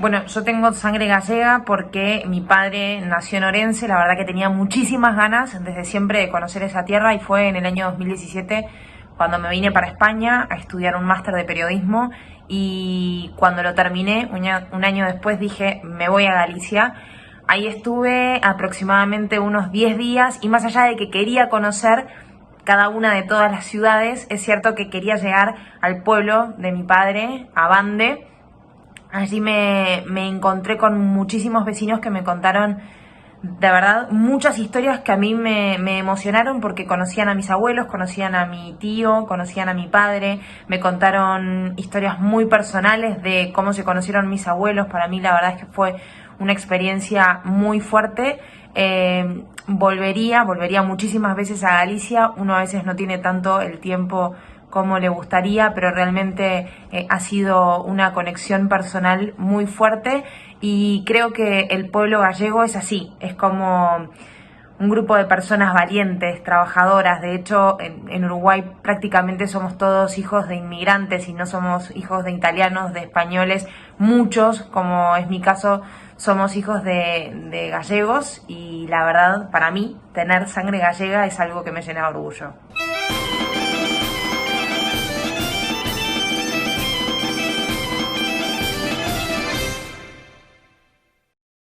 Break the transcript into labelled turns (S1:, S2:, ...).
S1: Bueno, yo tengo sangre gallega porque mi padre nació en Orense, la verdad que tenía muchísimas ganas desde siempre de conocer esa tierra y fue en el año 2017 cuando me vine para España a estudiar un máster de periodismo y cuando lo terminé, un año después dije, me voy a Galicia. Ahí estuve aproximadamente unos 10 días y más allá de que quería conocer cada una de todas las ciudades, es cierto que quería llegar al pueblo de mi padre, a Bande. Allí me encontré con muchísimos vecinos que me contaron, de verdad, muchas historias que a mí me emocionaron porque conocían a mis abuelos, conocían a mi tío, conocían a mi padre, me contaron historias muy personales de cómo se conocieron mis abuelos. Para mí la verdad es que fue una experiencia muy fuerte. Volvería muchísimas veces a Galicia. Uno a veces no tiene tanto el tiempo como le gustaría, pero realmente ha sido una conexión personal muy fuerte y creo que el pueblo gallego es así, es como un grupo de personas valientes, trabajadoras. De hecho, en Uruguay prácticamente somos todos hijos de inmigrantes y no somos hijos de italianos, de españoles. Muchos, como es mi caso, somos hijos de gallegos y la verdad, para mí, tener sangre gallega es algo que me llena de orgullo.